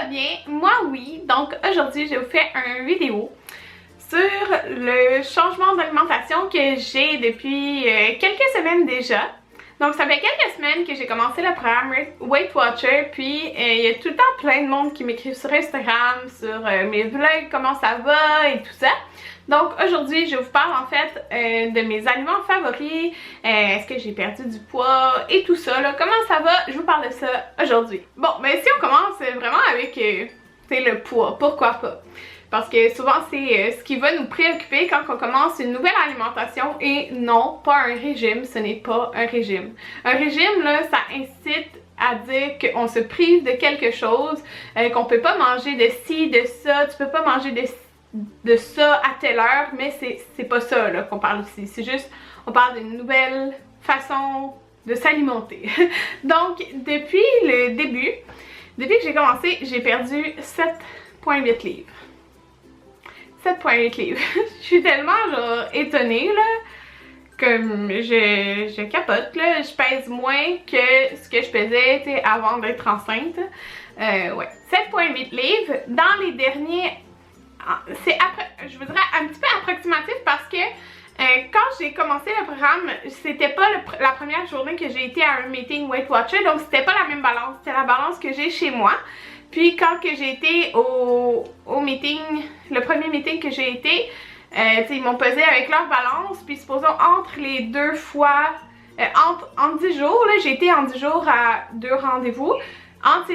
va bien? Moi oui, donc aujourd'hui je vous fais une vidéo sur le changement d'alimentation que j'ai depuis quelques semaines déjà. Donc ça fait quelques semaines que j'ai commencé le programme Weight Watcher, puis il y a tout le temps plein de monde qui m'écrivent sur Instagram, sur mes vlogs, comment ça va et tout ça. Donc aujourd'hui je vous parle en fait de mes aliments favoris, est-ce que j'ai perdu du poids et tout ça, là, comment ça va, je vous parle de ça aujourd'hui. Bon, ben si on commence vraiment avec le poids, pourquoi pas? Parce que souvent c'est ce qui va nous préoccuper quand on commence une nouvelle alimentation et non, pas un régime, ce n'est pas un régime. Un régime là, ça incite à dire qu'on se prive de quelque chose, qu'on peut pas manger de ci, de ça, tu peux pas manger de ça à telle heure, mais c'est pas ça là qu'on parle ici, c'est juste, on parle d'une nouvelle façon de s'alimenter. Donc depuis le début, depuis que j'ai commencé, j'ai perdu 7,8 livres. 7,8 livres. Je suis tellement genre étonnée là, comme je capote là, je pèse moins que ce que je pesais avant d'être enceinte. Ouais, 7,8 livres. Dans les derniers, c'est je vous dirais un petit peu approximatif parce que quand j'ai commencé le programme, c'était pas la première journée que j'ai été à un meeting Weight Watcher, donc c'était pas la même balance, c'était la balance que j'ai chez moi. Puis quand que j'ai été au meeting, le premier meeting que j'ai été, ils m'ont pesé avec leur balance, puis supposons entre les deux fois, en 10 jours, j'ai été en 10 jours à 2 rendez-vous. Entre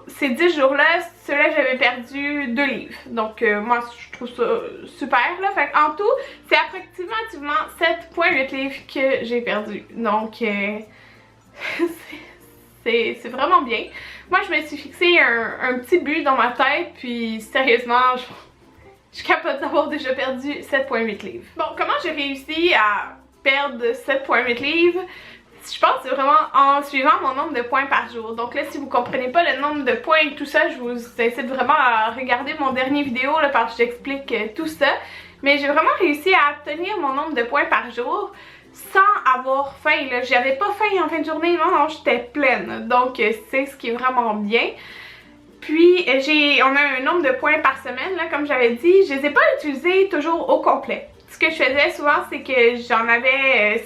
ces 10 jours-là, ceux-là j'avais perdu 2 livres. Donc moi je trouve ça super là. Fait en tout, c'est approximativement 7,8 livres que j'ai perdu. Donc c'est vraiment bien. Moi je me suis fixé un petit but dans ma tête, puis sérieusement, je capote d'avoir déjà perdu 7,8 livres. Bon, comment j'ai réussi à perdre 7,8 livres? Je pense que c'est vraiment en suivant mon nombre de points par jour. Donc là, si vous comprenez pas le nombre de points et tout ça, je vous incite vraiment à regarder mon dernier vidéo là, parce que j'explique tout ça. Mais j'ai vraiment réussi à tenir mon nombre de points par jour sans avoir faim. J'avais pas faim en fin de journée, non, j'étais pleine. Donc c'est ce qui est vraiment bien. Puis on a un nombre de points par semaine, là, comme j'avais dit. Je les ai pas utilisés toujours au complet. Ce que je faisais souvent, c'est que j'en avais...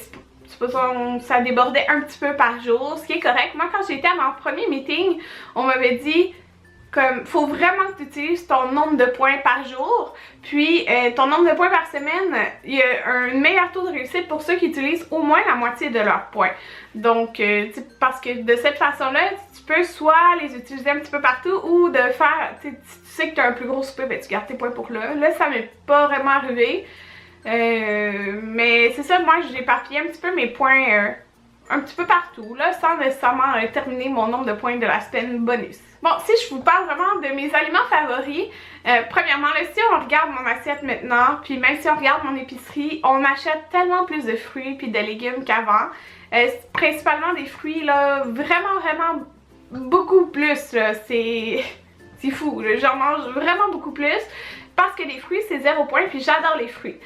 ça débordait un petit peu par jour, ce qui est correct. Moi, quand j'étais à mon premier meeting, on m'avait dit comme faut vraiment que tu utilises ton nombre de points par jour, puis ton nombre de points par semaine, il y a un meilleur taux de réussite pour ceux qui utilisent au moins la moitié de leurs points. Donc, parce que de cette façon-là, tu peux soit les utiliser un petit peu partout ou de faire, si tu sais que tu as un plus gros souper, ben tu gardes tes points pour là. Là, ça m'est pas vraiment arrivé. Mais c'est ça, moi j'ai éparpillé un petit peu mes points un petit peu partout là, sans nécessairement terminer mon nombre de points de la semaine bonus. Bon, si je vous parle vraiment de mes aliments favoris, premièrement là, si on regarde mon assiette maintenant, puis même si on regarde mon épicerie, on achète tellement plus de fruits puis de légumes qu'avant, principalement des fruits là, vraiment beaucoup plus là, c'est fou, j'en mange vraiment beaucoup plus parce que les fruits c'est 0 point, puis j'adore les fruits.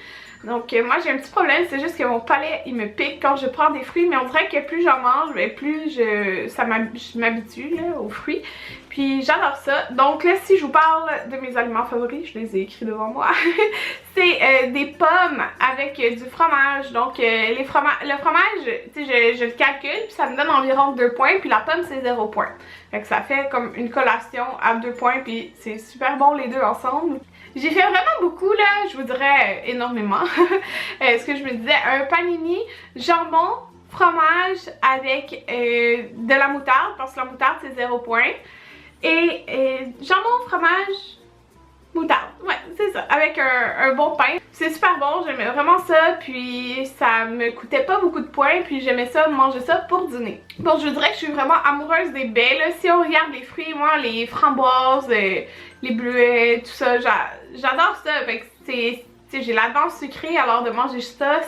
Donc moi j'ai un petit problème, c'est juste que mon palais il me pique quand je prends des fruits, mais on dirait que plus j'en mange, ben plus je m'habitue aux fruits. Puis j'adore ça. Donc là, si je vous parle de mes aliments favoris, je les ai écrits devant moi, c'est des pommes avec du fromage. Donc le fromage, tu sais, je le calcule, puis ça me donne environ 2 points, puis la pomme c'est 0 point. Fait que ça fait comme une collation à 2 points, puis c'est super bon les deux ensemble. J'ai fait vraiment beaucoup là, je vous dirais énormément. Ce que je me disais, un panini, jambon, fromage avec de la moutarde, parce que la moutarde c'est 0 point. Et jambon, fromage, moutarde, ouais c'est ça, avec un bon pain. C'est super bon, j'aimais vraiment ça, puis ça me coûtait pas beaucoup de points, puis j'aimais ça, manger ça pour dîner. Bon, je vous dirais que je suis vraiment amoureuse des baies là. Si on regarde les fruits, moi les framboises, les bleuets, tout ça, j'adore ça. Fait que j'ai la dent sucrée, alors de manger ça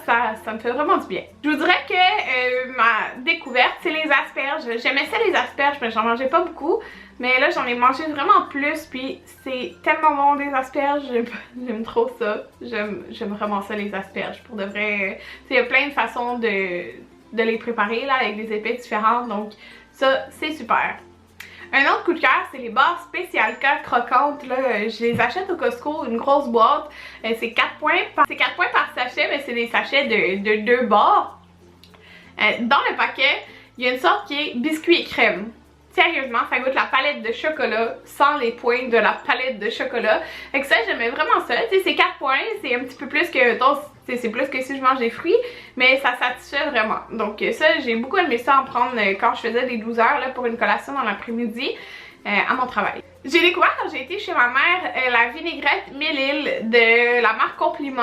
me fait vraiment du bien. Je vous dirais que ma découverte, c'est les asperges. J'aimais ça les asperges, mais j'en mangeais pas beaucoup. Mais là, j'en ai mangé vraiment plus, puis c'est tellement bon des asperges, j'aime trop ça. J'aime vraiment ça les asperges, pour de vrai. Il y a plein de façons de les préparer là, avec des épices différentes, donc ça, c'est super. Un autre coup de cœur, c'est les barres Special K croquantes. Là, je les achète au Costco, une grosse boîte. C'est 4 points par sachet, mais c'est des sachets de 2 barres. Dans le paquet, il y a une sorte qui est biscuit et crème. Sérieusement, ça goûte la palette de chocolat sans les points de la palette de chocolat. Fait que ça, j'aimais vraiment ça. Tu sais, c'est 4 points, c'est un petit peu plus que... c'est plus que si je mange des fruits, mais ça satisfait vraiment. Donc ça, j'ai beaucoup aimé ça en prendre quand je faisais des 12 heures là, pour une collation dans l'après-midi à mon travail. J'ai découvert quand j'ai été chez ma mère la vinaigrette 1000 de la marque Compliment.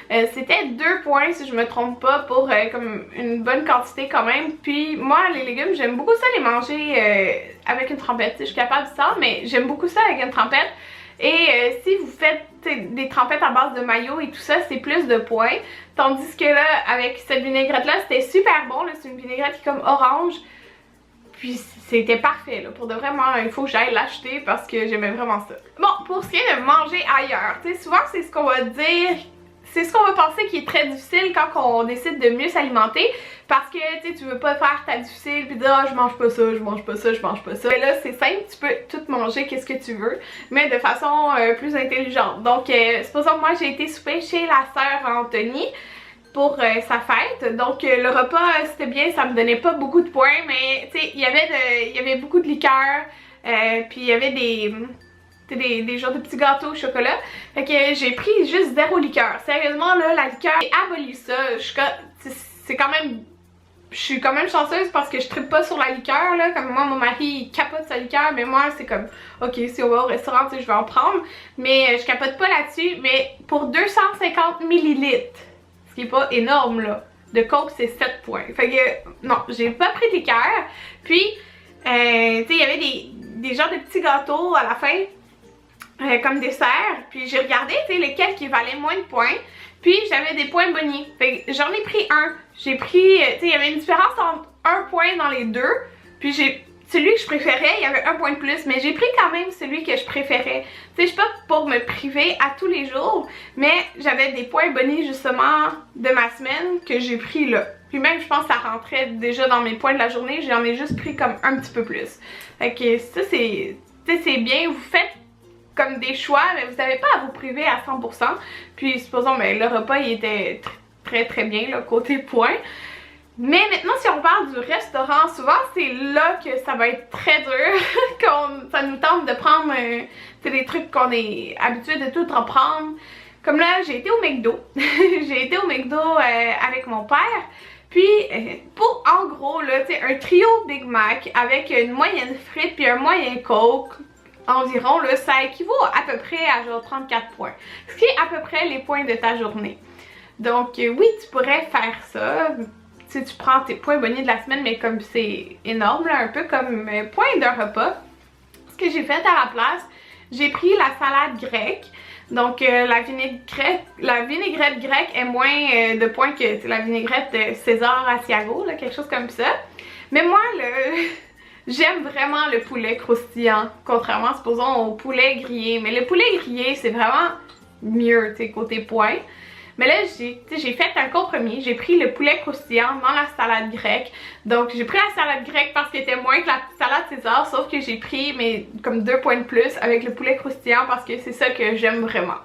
C'était 2 points si je me trompe pas pour comme une bonne quantité quand même. Puis moi les légumes j'aime beaucoup ça les manger avec une trempette. Je suis capable de ça mais j'aime beaucoup ça avec une trempette. Et si vous faites des trempettes à base de mayo et tout ça, c'est plus de points. Tandis que là, avec cette vinaigrette là, c'était super bon. C'est une vinaigrette qui est comme orange. Puis c'était parfait là, pour de vraiment, il faut que j'aille l'acheter parce que j'aimais vraiment ça. Bon, pour ce qui est de manger ailleurs, tu sais, souvent c'est ce qu'on va dire, c'est ce qu'on va penser qui est très difficile quand on décide de mieux s'alimenter. Parce que tu veux pas faire ta difficile puis dire je mange pas ça, je mange pas ça, je mange pas ça. Mais là c'est simple, tu peux tout manger qu'est-ce que tu veux, mais de façon plus intelligente. Donc supposons que moi j'ai été souper chez la sœur Anthony pour sa fête. Donc le repas c'était bien, ça me donnait pas beaucoup de points, mais tu sais il y avait beaucoup de liqueurs, puis il y avait des genres de petits gâteaux au chocolat. Fait que j'ai pris juste 0 liqueur. Sérieusement là, la liqueur, j'ai aboli ça. C'est quand même... Je suis quand même chanceuse parce que je trippe pas sur la liqueur là, comme moi mon mari il capote sa liqueur, mais moi c'est comme ok si on va au restaurant tu sais je vais en prendre, mais je capote pas là-dessus. Mais pour 250 ml, ce qui est pas énorme là, de coke c'est 7 points. Fait que non, j'ai pas pris de liqueur. Puis tu sais il y avait des genres de petits gâteaux à la fin comme dessert, puis j'ai regardé tu sais lequel qui valait moins de points. Puis j'avais des points bonnies. Fait que j'en ai pris un. J'ai pris, tu sais, il y avait une différence entre 1 point dans les deux. Puis celui que je préférais, il y avait 1 point de plus. Mais j'ai pris quand même celui que je préférais. Tu sais, je suis pas pour me priver à tous les jours. Mais j'avais des points bonnies justement de ma semaine que j'ai pris là. Puis même je pense que ça rentrait déjà dans mes points de la journée. J'en ai juste pris comme un petit peu plus. Fait que ça c'est, tu sais, c'est bien. Vous faites comme des choix, mais vous n'avez pas à vous priver à 100%. Puis supposons, mais le repas il était très bien là, côté points. Mais maintenant si on parle du restaurant, souvent c'est là que ça va être très dur. Ça nous tente de prendre des trucs qu'on est habitué de tout en prendre. Comme là j'ai été au McDo. J'ai été au McDo avec mon père. Puis pour en gros là, tu sais, un trio Big Mac avec une moyenne frite puis un moyen Coke environ, là, ça équivaut à peu près à genre 34 points. Ce qui est à peu près les points de ta journée. Donc oui, tu pourrais faire ça. Tu sais, tu prends tes points bonnies de la semaine, mais comme c'est énorme, là, un peu comme point d'un repas. Ce que j'ai fait à la place, j'ai pris la salade grecque. Donc la vinaigrette grecque est moins de points que la vinaigrette César Asiago, là, quelque chose comme ça. Mais moi, j'aime vraiment le poulet croustillant, contrairement, supposons, au poulet grillé. Mais le poulet grillé, c'est vraiment mieux, tu sais, côté points. Mais là, j'ai fait un compromis. J'ai pris le poulet croustillant dans la salade grecque. Donc, j'ai pris la salade grecque parce qu'elle était moins que la salade César, sauf que j'ai pris, mais comme 2 points de plus avec le poulet croustillant parce que c'est ça que j'aime vraiment.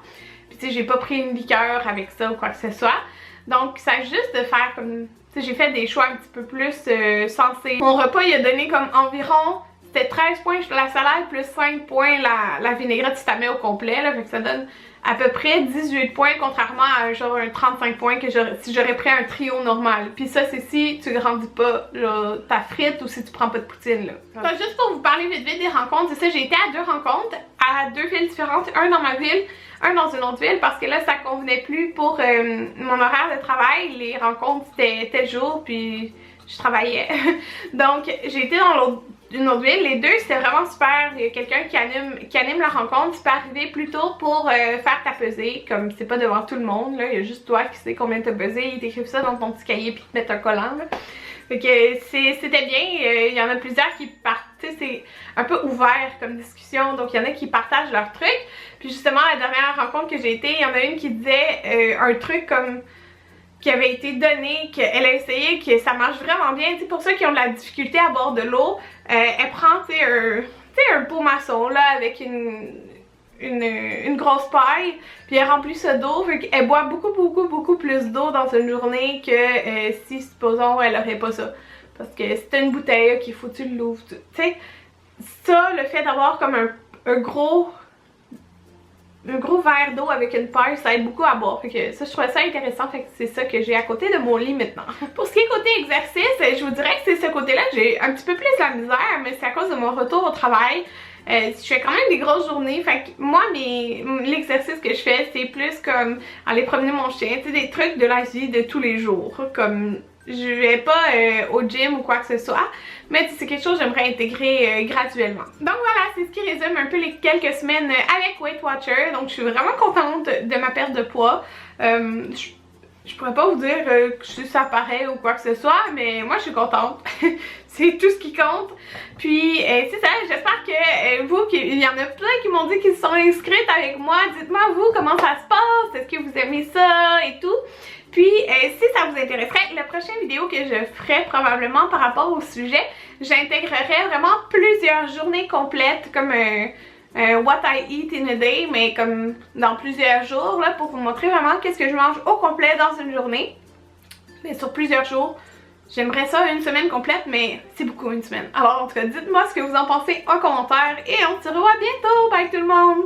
Puis, tu sais, j'ai pas pris une liqueur avec ça ou quoi que ce soit. Donc, ça juste de faire comme... J'ai fait des choix un petit peu plus sensés. Mon repas il a donné comme environ, c'était 13 points la salade plus 5 points la vinaigrette si tu la mets au complet. Là, fait que ça donne à peu près 18 points contrairement à genre un 35 points que si j'aurais pris un trio normal. Puis ça c'est si tu grandis pas genre, ta frite ou si tu prends pas de poutine là. Donc, juste pour vous parler vite des rencontres, c'est ça, j'ai été à 2 rencontres à 2 villes différentes, un dans ma ville, un dans une autre ville parce que là ça convenait plus pour mon horaire de travail. Les rencontres c'était tel jour puis je travaillais. Donc j'ai été dans une autre ville. Les deux c'était vraiment super. Il y a quelqu'un qui anime la rencontre. Tu peux arriver plus tôt pour faire ta pesée. Comme c'est pas devant tout le monde là. Il y a juste toi qui sais combien t'as pesé. Ils t'écrivent ça dans ton petit cahier puis te mettent un collant là. Fait que c'était bien, il y en a plusieurs qui partent, tu sais, c'est un peu ouvert comme discussion, donc il y en a qui partagent leurs trucs. Puis justement, la dernière rencontre que j'ai été, il y en a une qui disait un truc comme qui avait été donné, qu'elle a essayé, que ça marche vraiment bien. Tu sais, pour ceux qui ont de la difficulté à boire de l'eau, elle prend, tu sais, sais, un pot maçon là avec une grosse paille, puis elle remplit ça d'eau, fait qu'elle boit beaucoup plus d'eau dans une journée que si, supposons, elle aurait pas ça. Parce que si t'as une bouteille, qu'il faut que tu l'ouvres, tu sais, ça, le fait d'avoir comme un gros verre d'eau avec une paille, ça aide beaucoup à boire. Fait que ça, je trouvais ça intéressant, fait que c'est ça que j'ai à côté de mon lit maintenant. Pour ce qui est côté exercice, je vous dirais que c'est ce côté-là, j'ai un petit peu plus la misère, mais c'est à cause de mon retour au travail. Je fais quand même des grosses journées, fait que moi l'exercice que je fais c'est plus comme aller promener mon chien, tu sais, des trucs de la vie de tous les jours, comme je vais pas au gym ou quoi que ce soit, mais c'est quelque chose que j'aimerais intégrer graduellement. Donc voilà, c'est ce qui résume un peu les quelques semaines avec Weight Watcher. Donc je suis vraiment contente de ma perte de poids. Je pourrais pas vous dire que ça paraît ou quoi que ce soit, mais moi je suis contente. C'est tout ce qui compte. Puis c'est ça, j'espère que vous, il y en a plein qui m'ont dit qu'ils se sont inscrites avec moi. Dites-moi vous comment ça se passe, est-ce que vous aimez ça et tout. Puis si ça vous intéresserait, la prochaine vidéo que je ferai probablement par rapport au sujet, j'intégrerai vraiment plusieurs journées complètes comme What I Eat in a Day, mais comme dans plusieurs jours là, pour vous montrer vraiment qu'est-ce que je mange au complet dans une journée. Mais sur plusieurs jours. J'aimerais ça une semaine complète, mais c'est beaucoup une semaine. Alors en tout cas, dites-moi ce que vous en pensez en commentaire et on se revoit bientôt. Bye tout le monde!